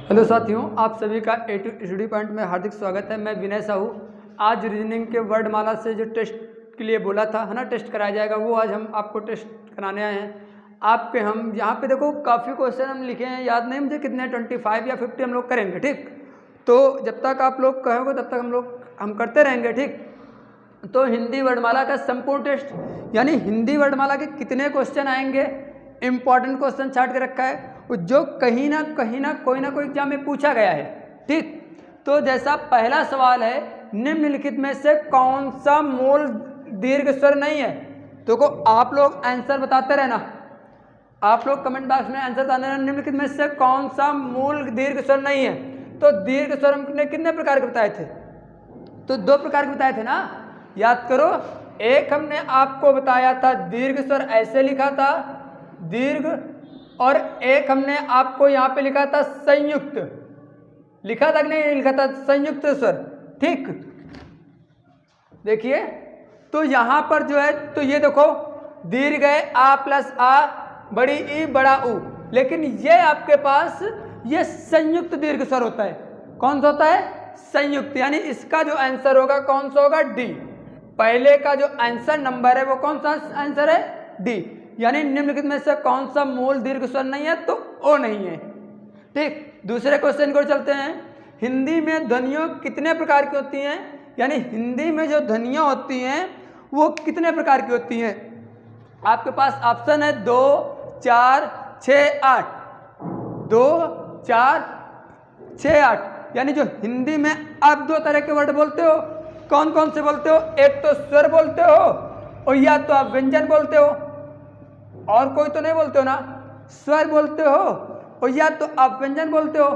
Hello साथियों, आप सभी का ए टू स्टडी पॉइंट में हार्दिक स्वागत है। मैं विनय साहू। आज रीजनिंग के वर्डमाला से जो टेस्ट के लिए बोला था है ना, टेस्ट कराया जाएगा, वो आज हम आपको टेस्ट कराने आए हैं। आपके हम यहाँ पे देखो काफ़ी क्वेश्चन हम लिखे हैं, याद नहीं मुझे कितने, 25 या 50 हम लोग करेंगे। ठीक, तो जब तक आप लोग कहोगे तब तक हम करते रहेंगे। ठीक, तो हिंदी वर्डमाला का संपूर्ण टेस्ट यानी हिंदी वर्डमाला के कितने क्वेश्चन आएंगे, इम्पॉर्टेंट क्वेश्चन छाट के रखा है जो कहीं ना कोई एग्जाम में पूछा गया है। ठीक, तो जैसा पहला सवाल है, निम्नलिखित में से कौन सा मूल दीर्घ स्वर नहीं है। तो को आप लोग आंसर बताते रहना, आप लोग कमेंट बॉक्स में आंसर बताते रहना, निम्नलिखित में से कौन सा मूल दीर्घ स्वर नहीं है। तो दीर्घ स्वर हमने कितने प्रकार के बताए थे? तो 2 प्रकार के बताए थे ना, याद करो। एक हमने आपको बताया था दीर्घ स्वर ऐसे लिखा था दीर्घ, और एक हमने आपको यहाँ पे लिखा था संयुक्त, लिखा था कि नहीं लिखा था, संयुक्त स्वर। ठीक, देखिए तो यहाँ पर जो है, तो ये देखो दीर्घ है आ प्लस आ, बड़ी ई बड़ा ऊ, लेकिन ये आपके पास ये संयुक्त दीर्घ स्वर होता है। कौन सा होता है? संयुक्त। यानी इसका जो आंसर होगा कौन सा होगा? डी। पहले का जो आंसर नंबर है वो कौन सा आंसर है? डी। यानी निम्नलिखित में से कौन सा मूल दीर्घ स्वर नहीं है? तो ओ नहीं है। ठीक, दूसरे क्वेश्चन को चलते हैं। हिंदी में ध्वनियों कितने प्रकार की होती हैं? यानी हिंदी में जो ध्वनियाँ होती हैं वो कितने प्रकार की होती हैं? आपके पास ऑप्शन है 2, 4, 6, 8। 2, 4, 6, 8। यानी जो हिंदी में आप 2 तरह के वर्ड बोलते हो, कौन कौन से बोलते हो? एक तो स्वर बोलते हो, और या तो आप व्यंजन बोलते हो, और कोई तो नहीं बोलते हो ना। स्वर बोलते हो और या तो आप व्यंजन बोलते हो,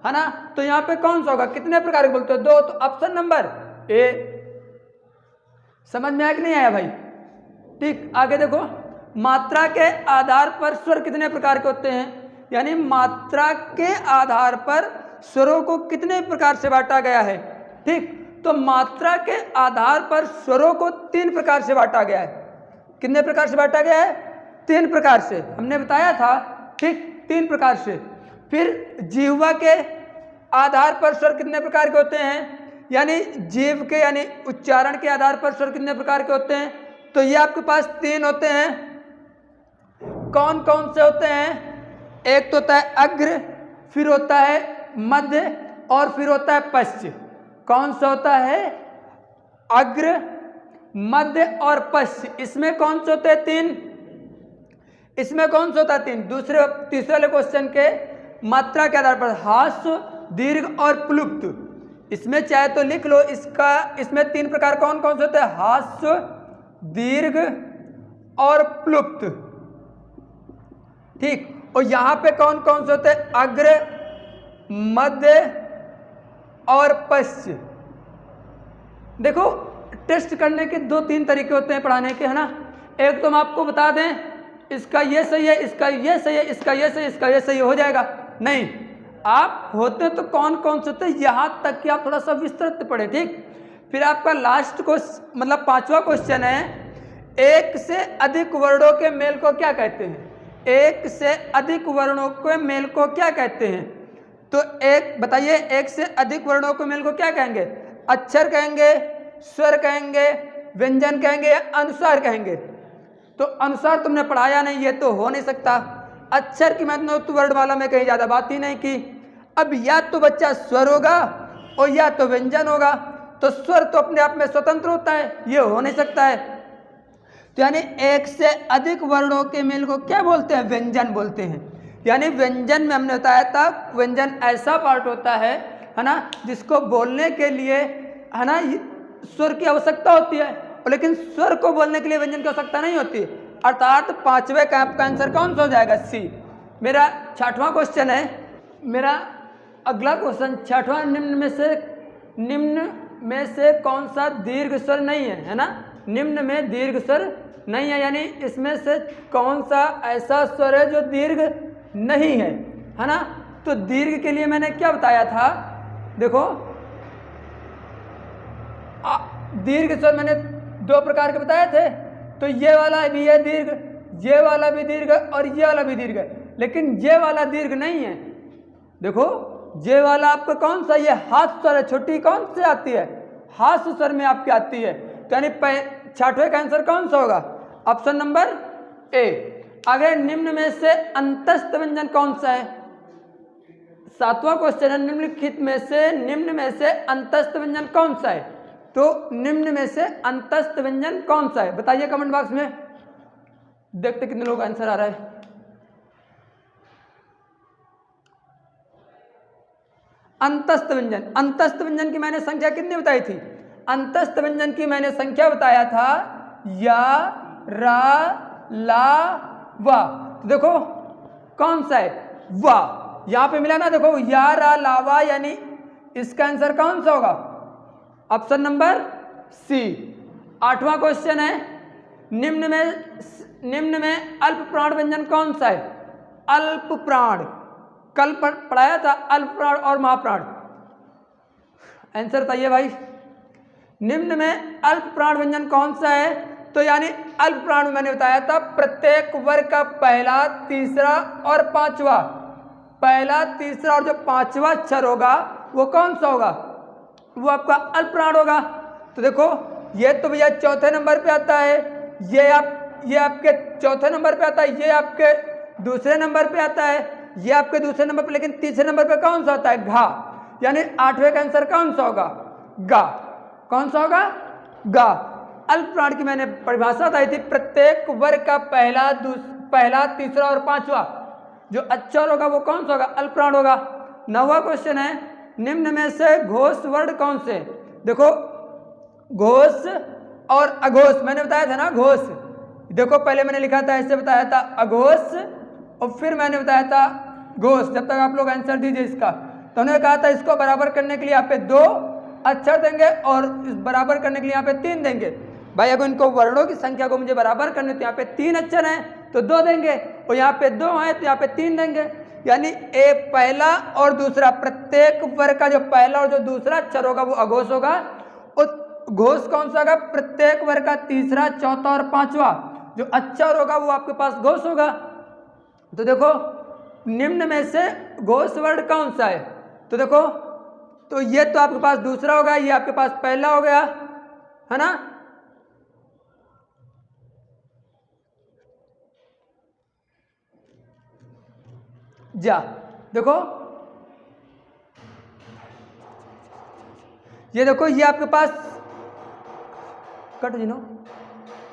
है ना। तो यहाँ पे कौन सा होगा? कितने प्रकार के बोलते हो? 2। तो ऑप्शन नंबर ए। समझ में आया कि नहीं आया भाई? ठीक, आगे देखो, मात्रा के आधार पर स्वर कितने प्रकार के होते हैं? यानी मात्रा के आधार पर स्वरों को कितने प्रकार से बांटा गया है? ठीक, तो मात्रा के आधार पर स्वरों को 3 प्रकार से बांटा गया है। कितने प्रकार से बांटा गया है? 3 प्रकार से हमने बताया था। ठीक, 3 प्रकार से। फिर जिह्वा के आधार पर स्वर कितने प्रकार के होते हैं? यानी जीव के यानी उच्चारण के आधार पर स्वर कितने प्रकार के होते हैं? तो ये आपके पास 3 होते हैं। कौन कौन से होते हैं? एक तो होता है अग्र, फिर होता है मध्य, और फिर होता है पश्च। कौन सा होता है? अग्र, मध्य और पश्च। इसमें कौन से होते हैं? 3। इसमें कौन सा होता है? 3। तीसरे वाले क्वेश्चन के मात्रा के आधार पर ह्रास्व, दीर्घ और प्लुप्त। इसमें चाहे तो लिख लो, इसमें 3 प्रकार कौन कौन से होते हैं? ह्रास्व, दीर्घ और प्लुप्त। ठीक, और यहां पे कौन कौन से होते हैं? अग्र, मध्य और पश्च। देखो, टेस्ट करने के 2-3 तरीके होते हैं पढ़ाने के, है ना। एक तो हम आपको बता दें इसका ये सही है, इसका ये सही है, इसका ये सही, इसका ये सही, हो जाएगा। नहीं, आप होते तो कौन कौन से होते हैं यहाँ तक कि आप थोड़ा सा विस्तृत पढ़े। ठीक, फिर आपका लास्ट को मतलब 5वां क्वेश्चन है, एक से अधिक वर्णों के मेल को क्या कहते हैं? एक से अधिक वर्णों के मेल को क्या कहते हैं? तो एक बताइए, एक से अधिक वर्णों के मेल को क्या कहेंगे? अक्षर कहेंगे, स्वर कहेंगे, व्यंजन कहेंगे या अनुस्वार कहेंगे? तो अनुसार तुमने पढ़ाया नहीं, ये तो हो नहीं सकता। अक्षर की मैंने तो वर्डमाला में कहीं ज़्यादा बात ही नहीं की। अब या तो बच्चा स्वर होगा और या तो व्यंजन होगा, तो स्वर तो अपने आप में स्वतंत्र होता है, ये हो नहीं सकता है। तो यानी एक से अधिक वर्णों के मेल को क्या बोलते हैं? व्यंजन बोलते हैं। यानी व्यंजन में हमने बताया था, व्यंजन ऐसा पार्ट होता है ना, जिसको बोलने के लिए है ना स्वर की आवश्यकता होती है, लेकिन स्वर को बोलने के लिए व्यंजन की आवश्यकता नहीं होती। अर्थात 5वें का आपका आंसर कौन सा हो जाएगा? सी। मेरा 6वां क्वेश्चन है, मेरा अगला क्वेश्चन 6वां, निम्न में से कौन सा दीर्घ स्वर नहीं है? है ना, निम्न में दीर्घ स्वर नहीं है, यानी इसमें से कौन सा ऐसा स्वर है जो दीर्घ नहीं है ना। तो दीर्घ के लिए मैंने क्या बताया था? देखो, दीर्घ स्वर मैंने 2 प्रकार के बताए थे। तो ये वाला भी है दीर्घ, ये वाला भी दीर्घ और ये वाला भी दीर्घ है, लेकिन ये वाला दीर्घ नहीं है। देखो ये वाला आपका कौन सा, ये हाथ स्वर है, छोटी कौन से आती है, हाथ स्वर में आपकी आती है। तो यानी 66वें का आंसर कौन सा होगा, ऑप्शन नंबर ए। आगे निम्न में से अंतस्थ व्यंजन कौन सा है, 7वां क्वेश्चन है, निम्नलिखित में से अंतस्थ व्यंजन कौन सा है। तो निम्न में से अंतस्थ व्यंजन कौन सा है, बताइए कमेंट बॉक्स में, देखते कितने लोग आंसर आ रहा है। अंतस्थ व्यंजन, अंतस्थ व्यंजन की मैंने संख्या कितनी बताई थी, अंतस्थ व्यंजन की मैंने संख्या बताया था या, रा, ला, वा। तो देखो कौन सा है, वा, यहां पे मिला ना, देखो या, रा, ला, वा, यानी इसका आंसर कौन सा होगा, ऑप्शन नंबर सी। 8वां क्वेश्चन है, निम्न में अल्प प्राण व्यंजन कौन सा है, अल्प प्राण, कल पढ़ाया था अल्प प्राण और महाप्राण, आंसर बताइए भाई। निम्न में अल्प प्राण व्यंजन कौन सा है, तो यानी अल्प प्राण में मैंने बताया था प्रत्येक वर्ग का पहला, तीसरा और पांचवा, पहला, तीसरा और जो पांचवा अक्षर होगा वो कौन सा होगा, वो आपका अल्प प्राण होगा। तो देखो ये तो भैया चौथे नंबर पे आता है, ये आपके चौथे नंबर पे आता है, ये आपके दूसरे नंबर पे आता है, ये आपके दूसरे नंबर पे, लेकिन तीसरे नंबर पे कौन सा होता है, घा, यानी 8वें का आंसर कौन सा होगा, गा, कौन सा होगा, गा। अल्प प्राण की मैंने परिभाषा बताई थी, प्रत्येक वर्ग का पहला, तीसरा और पांचवा जो अक्षर होगा वो कौन सा होगा, अल्प प्राण होगा। 9वां क्वेश्चन है, निम्न में से घोष वर्ण कौन से, देखो घोष और अघोष, मैंने बताया था ना घोष, देखो पहले मैंने लिखा था, ऐसे बताया था अघोष और फिर मैंने बताया था घोष। जब तक आप लोग आंसर दीजिए इसका, तो उन्होंने कहा था इसको बराबर करने के लिए यहाँ पे 2 अक्षर देंगे और इस बराबर करने के लिए यहाँ पे 3 देंगे। भाई अगर इनको वर्णों की संख्या को मुझे बराबर करने, तो यहाँ पे 3 अक्षर हैं तो 2 देंगे, और यहाँ पे 2 हैं तो यहाँ पे 3 देंगे, यानी ए पहला और दूसरा, प्रत्येक वर्ग का जो पहला और जो दूसरा अक्षर होगा वो अघोष होगा, और घोष कौन सा होगा, प्रत्येक वर्ग का तीसरा, चौथा और पांचवा जो अक्षर होगा वो आपके पास घोष होगा। तो देखो निम्न में से घोष वर्ण कौन सा है, तो देखो तो ये तो आपके पास दूसरा होगा, ये आपके पास पहला हो गया, है ना। जा देखो ये देखो ये आपके पास कट जिनो,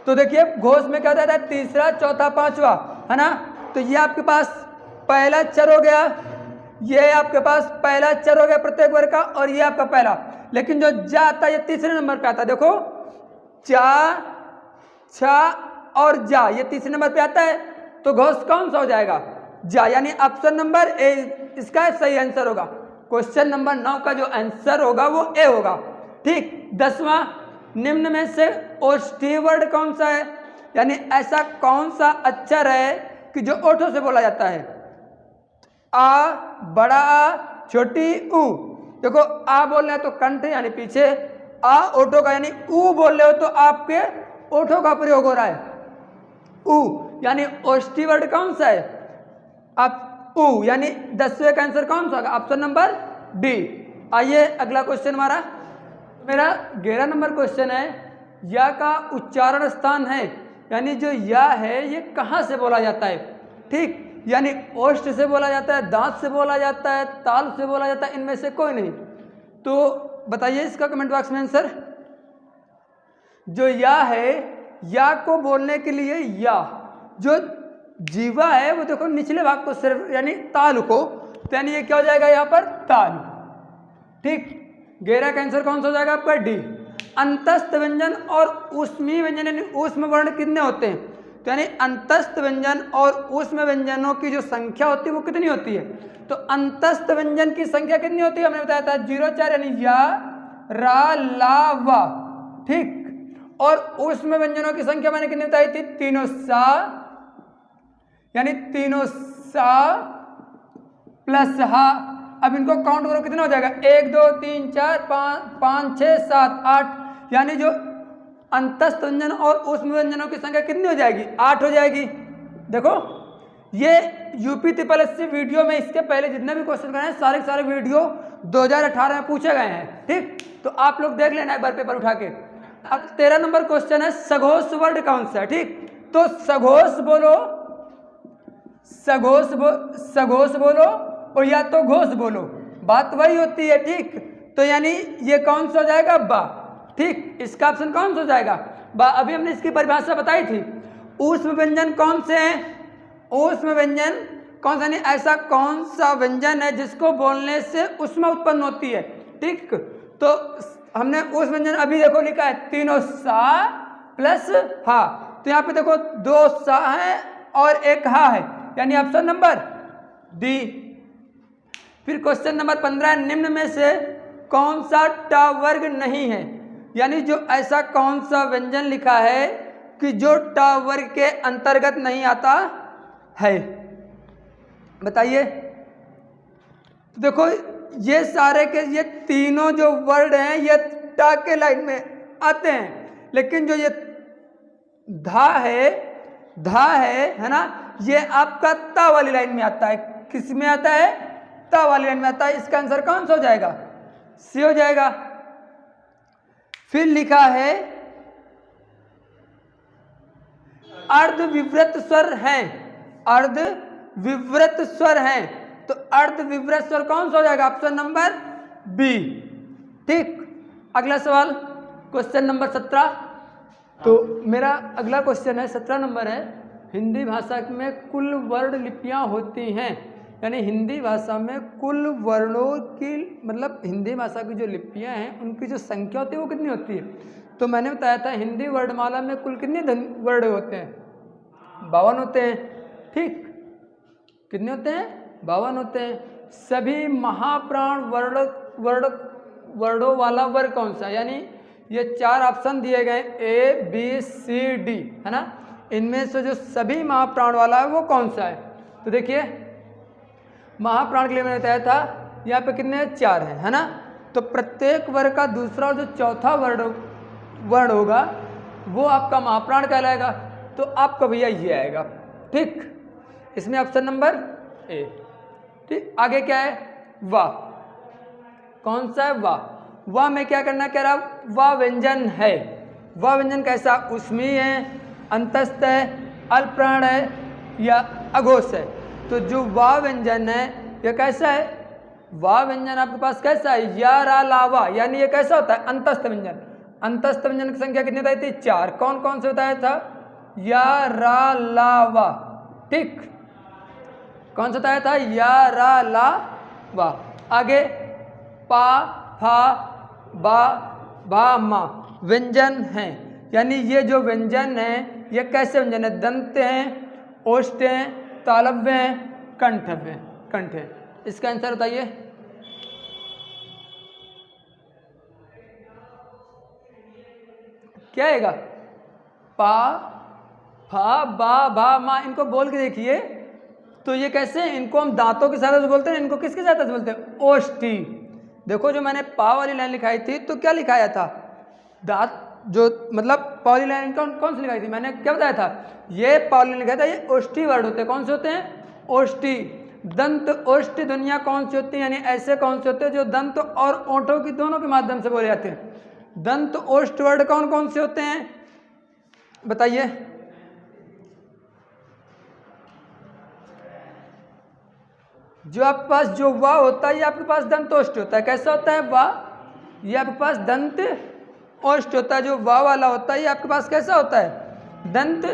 तो देखिए घोष में क्या होता है, तीसरा, चौथा, पांचवा, है ना। तो ये आपके पास पहला अक्षर हो गया, ये आपके पास पहला अक्षर हो गया प्रत्येक वर्ग का, और ये आपका पहला, लेकिन जो जा आता है ये तीसरे नंबर पे आता है, देखो चा, छा और जा, ये तीसरे नंबर पे आता है, तो घोष कौन सा हो जाएगा, जा, यानी ऑप्शन नंबर ए इसका सही आंसर होगा। क्वेश्चन नंबर 9 का जो आंसर होगा वो ए होगा। ठीक। 10वां, निम्न में से ओष्ठी वर्ण कौन सा है, यानी ऐसा कौन सा अक्षर है कि जो ओठों से बोला जाता है, आ, बड़ा आ, छोटी ऊ। देखो आ बोल रहे हैं तो कंठ यानी पीछे, आ ओठों का, यानी ऊ बोल रहे हो तो आपके ओठों का प्रयोग हो रहा है, ऊ, यानी ओष्ठी वर्ण कौन सा है, आप ऊ, यानी 10वें का आंसर कौन सा होगा, ऑप्शन नंबर डी। आइए अगला क्वेश्चन हमारा, मेरा 11 नंबर क्वेश्चन है, या का उच्चारण स्थान है, यानी जो या है ये कहाँ से बोला जाता है। ठीक, यानी ओष्ठ से बोला जाता है, दांत से बोला जाता है, ताल से बोला जाता है, इनमें से कोई नहीं। तो बताइए इसका कमेंट बॉक्स में आंसर। जो या है, या को बोलने के लिए या जो जीवा है वो देखो निचले भाग को सिर्फ, यानी ताल को, तो यानी ये क्या हो जाएगा यहाँ पर, ताल। ठीक। 11 का आंसर कौन सा हो जाएगा आपका, डी। अंतस्थ व्यंजन और ऊष्मीय व्यंजन यानी ऊष्म वर्ण कितने होते हैं, तो यानी अंतस्थ व्यंजन और ऊष्म व्यंजनों की जो संख्या होती है वो कितनी होती है, तो अंतस्थ व्यंजन की संख्या कितनी होती है, हमने बताया था 0, 4, यानी या, रा, ला, वा। ठीक। और ऊष्म व्यंजनों की संख्या मैंने कितनी बताई थी, तीनों सा, यानी तीनों सा प्लस हा। अब इनको काउंट करो कितना हो जाएगा, 1, 2, 3, 4, 5, 6, 7, 8, यानी जो अंतस्थ व्यंजन और ऊष्म व्यंजनों की संख्या कितनी हो जाएगी, 8 हो जाएगी। देखो ये यूपी ट्रिपल एस वीडियो में इसके पहले जितने भी क्वेश्चन कराए हैं सारे के सारे वीडियो 2018 में पूछे गए हैं, ठीक। तो आप लोग देख लेना एक बार पेपर उठा के। अब 13 नंबर क्वेश्चन है सघोष वर्ड कौन सा है, ठीक। तो सघोष बोलो, सघोष बोलो और या तो घोष बोलो, बात वही होती है, ठीक। तो यानी ये कौन सा हो जाएगा, बा, ठीक। इसका ऑप्शन कौन सा हो जाएगा, बा। अभी हमने इसकी परिभाषा बताई थी। ऊष्म व्यंजन कौन से हैं, ऊष्म व्यंजन कौन सा, नहीं ऐसा कौन सा व्यंजन है जिसको बोलने से ऊष्मा उत्पन्न होती है, ठीक। तो हमने ऊष्म व्यंजन अभी देखो लिखा है तीनों सा प्लस हा। तो यहाँ पे देखो 2 सा है और 1 हा है, यानी ऑप्शन नंबर डी। फिर क्वेश्चन नंबर 15, निम्न में से कौन सा टा वर्ग नहीं है, यानी जो ऐसा कौन सा व्यंजन लिखा है कि जो टा वर्ग के अंतर्गत नहीं आता है, बताइए। तो देखो ये सारे के ये तीनों जो वर्ड हैं ये टा के लाइन में आते हैं, लेकिन जो ये धा है ना, ये आपका ता वाली लाइन में आता है। किस में आता है, ता वाली लाइन में आता है। इसका आंसर कौन सा हो जाएगा, सी हो जाएगा। फिर लिखा है अर्ध विवृत स्वर हैं, अर्ध विवृत स्वर हैं। तो अर्ध विवृत स्वर कौन सा हो जाएगा, ऑप्शन नंबर बी, ठीक। अगला सवाल क्वेश्चन नंबर 17। तो मेरा अगला क्वेश्चन है 17 नंबर है, हिंदी भाषा में कुल वर्ण लिपियां होती हैं, यानी हिंदी भाषा में कुल वर्णों की मतलब हिंदी भाषा की जो लिपियां हैं उनकी जो संख्या होती है वो कितनी होती है। तो मैंने बताया था हिंदी वर्णमाला में कुल कितने वर्ण होते हैं, 52 होते हैं, ठीक। कितने होते हैं, 52 होते हैं। सभी महाप्राण वर्णों वाला वर्ग कौन सा, यानी ये 4 ऑप्शन दिए गए ए बी सी डी, है ना। इनमें से जो सभी महाप्राण वाला है वो कौन सा है। तो देखिए महाप्राण के लिए मैंने बताया था यहाँ पे कितने 4 हैं, है ना। तो प्रत्येक वर्ग का दूसरा और जो चौथा वर्ण होगा वो आपका महाप्राण कहलाएगा। तो आपका भैया ये आएगा, ठीक। इसमें ऑप्शन नंबर ए, ठीक। आगे क्या है, वाह, कौन सा है, वाह। वाह में क्या करना कह रहा, वाह व्यंजन है। वाह व्यंजन कैसा, ऊष्मीय है, अंतस्थ है, अल्पप्राण है या अघोष है। तो जो वाह व्यंजन है यह कैसा है, वाह व्यंजन आपके पास कैसा है, या रा ला वा, यानी ये कैसा होता है, अंतस्थ व्यंजन। अंतस्थ व्यंजन की संख्या कितनी बताई थी, 4। कौन कौन से बताया था, या रा ला वा, ठीक। कौन सा बताया था, या रा ला वा। आगे पा फा बा भा मा व्यंजन हैं, यानी ये जो व्यंजन है ये कैसे व्यंजन है, दंत हैं, ओष्ठ हैं, तालव्य हैं, कंठ है। इसका आंसर बताइए। क्या आएगा, पा फा बा भा मा। इनको बोल के देखिए तो ये कैसे, इनको हम दांतों की सहायता से बोलते हैं, इनको किसकी सहायता से बोलते हैं, ओष्ठी। देखो जो मैंने पा वाली लाइन लिखाई थी तो क्या लिखाया था, दांत, जो मतलब पा वाली लाइन कौन सी लिखाई थी, मैंने क्या बताया था, ये पा वाली लाइन लिखाया था। ये ओष्ठी वर्ड होते हैं, कौन से होते हैं, ओष्ठी। दंत ओष्ठ ध्वनियाँ कौन सी होती हैं, यानी ऐसे कौन से होते हैं जो दंत और ओंठों की दोनों के माध्यम से बोले जाते हैं। दंत ओष्ठ वर्ड कौन कौन से होते हैं, बताइए। जो आपके पास जो वाह होता है ये आपके पास दंत ओष्ठ होता है। कैसा होता है वाह, ये आपके पास दंत ओष्ठ होता है। जो वाह वाला होता है ये आपके पास कैसा होता है, दंत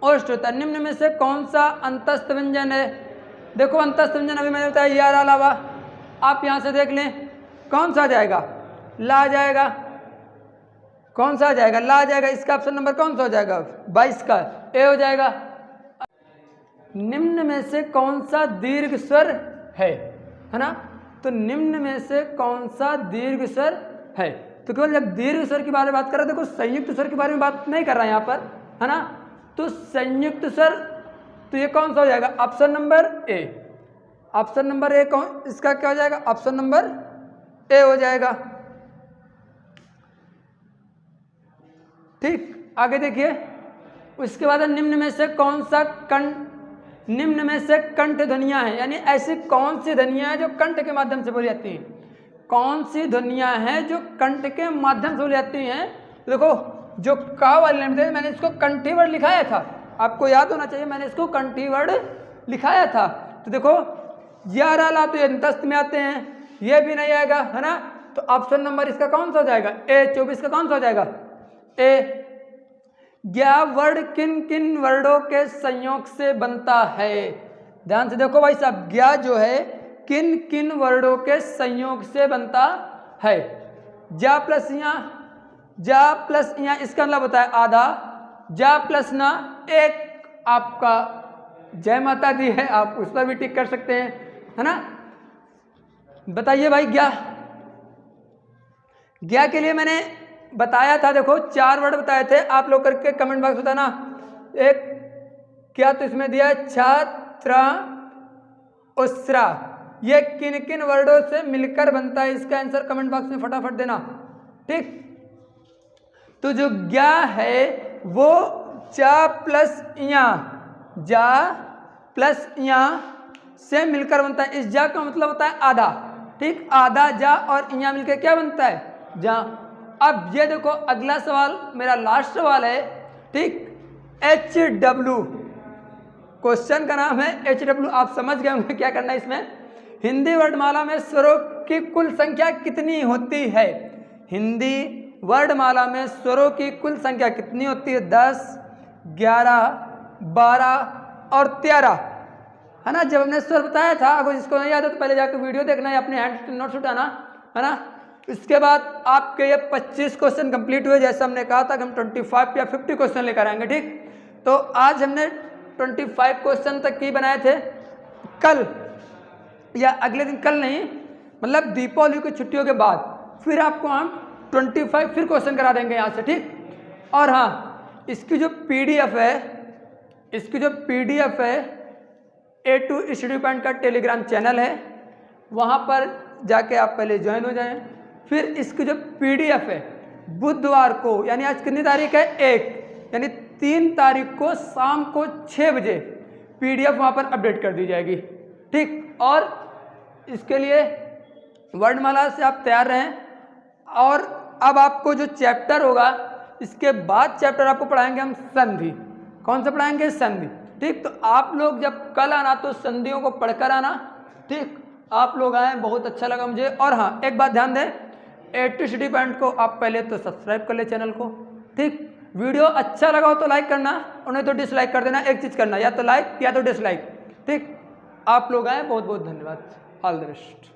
ओष्ठ होता है। निम्न में से कौन सा अंतस्थ व्यंजन है, देखो अंतस्थ व्यंजन अभी मैंने बताया या रा ला वा। आप यहाँ से देख लें कौन सा आ जाएगा, ला आ जाएगा। कौन सा आ जाएगा, ला आ जाएगा। इसका ऑप्शन नंबर कौन सा हो जाएगा, 22 का ए हो जाएगा। निम्न में से कौन सा दीर्घ स्वर है ना। तो निम्न में से कौन सा दीर्घ स्वर है, तो केवल जब दीर्घ स्वर के बारे में बात कर रहे हैं, देखो संयुक्त स्वर के बारे में बात नहीं कर रहा है यहाँ पर, है ना। तो संयुक्त स्वर, तो ये कौन सा हो जाएगा, option number A. Option number A कौन, इसका क्या हो जाएगा, ऑप्शन नंबर ए हो जाएगा। ठीक, आगे देखिए। उसके बाद निम्न में से कौन सा निम्न में से कंठ ध्वनियां हैं, यानी ऐसी कौन सी ध्वनियां हैं जो कंठ के माध्यम से बोली जाती हैं? कौन सी ध्वनियां हैं जो कंठ के माध्यम से बोली जाती हैं? देखो जो का वाले लाइन थे मैंने इसको कंठी वर्ड लिखाया था, आपको याद होना चाहिए मैंने इसको कंठी वर्ड लिखाया था। तो देखो 11 ला तो ये दस्त में आते हैं, ये भी नहीं आएगा है ना, तो ऑप्शन नंबर इसका कौन सा हो जाएगा? ए। 24 का कौन सा हो जाएगा? ए। ज्ञा वर्ड किन किन वर्डों के संयोग से बनता है? ध्यान से देखो भाई साहब, ज्ञा जो है किन किन वर्डों के संयोग से बनता है? जा प्लस या इसका मतलब होता है आधा, जा प्लस ना एक आपका जय माता दी है, आप उस पर भी टिक कर सकते हैं है ना। बताइए भाई ज्ञा के लिए मैंने बताया था, देखो 4 वर्ड बताए थे, आप लोग करके कमेंट बॉक्स बताना। एक क्या तो इसमें दिया है छात्र उसरा, ये किन किन वर्डों से मिलकर बनता है? इसका आंसर कमेंट बॉक्स में फटाफट देना, ठीक। तो जो ज्ञा है वो जा प्लस या से मिलकर बनता है। इस जा का मतलब होता है आधा, ठीक। आधा जा और इया मिलकर क्या बनता है? जा। अब ये देखो अगला सवाल मेरा लास्ट सवाल है, ठीक। HW, क्वेश्चन का नाम है HW, आप समझ गए होंगे क्या करना है इसमें। हिंदी वर्णमाला में स्वरों की कुल संख्या कितनी होती है? हिंदी वर्णमाला में स्वरों की कुल संख्या कितनी होती है? 10, 11, 12 और 13 है ना। जब हमने स्वर बताया था, अगर जिसको नहीं याद है तो पहले जाकर वीडियो देखना है, अपने हैंड नोट्स उठाना है ना। इसके बाद आपके ये 25 क्वेश्चन कंप्लीट हुए, जैसे हमने कहा था कि हम 25 या 50 क्वेश्चन लेकर आएंगे, ठीक। तो आज हमने 25 क्वेश्चन तक की बनाए थे। कल या अगले दिन, कल नहीं मतलब दीपावली की छुट्टियों के बाद फिर आपको हम 25 फिर क्वेश्चन करा देंगे यहाँ से, ठीक। और हाँ, इसकी जो PDF है A2 स्टडी पॉइंट का टेलीग्राम चैनल है, वहाँ पर जाके आप पहले ज्वाइन हो जाएं। फिर इसकी जो PDF है बुधवार को, यानी आज कितनी तारीख है? 1, यानी 3 तारीख को शाम को 6 बजे PDF वहाँ पर अपडेट कर दी जाएगी, ठीक। और इसके लिए वर्णमाला से आप तैयार रहें। और अब आपको जो चैप्टर होगा, इसके बाद चैप्टर आपको पढ़ाएंगे हम संधि। कौन सा पढ़ाएंगे? संधि, ठीक। तो आप लोग जब कल आना तो संधियों को पढ़कर आना, ठीक। आप लोग आए, बहुत अच्छा लगा मुझे। और हाँ, एक बात ध्यान दें, A2 स्टडी पॉइंट को आप पहले तो सब्सक्राइब कर ले चैनल को, ठीक। वीडियो अच्छा लगा हो तो लाइक करना, उन्हें तो डिसलाइक कर देना। एक चीज़ करना, या तो लाइक या तो डिसलाइक, ठीक। आप लोग आए, बहुत बहुत धन्यवाद। All the best.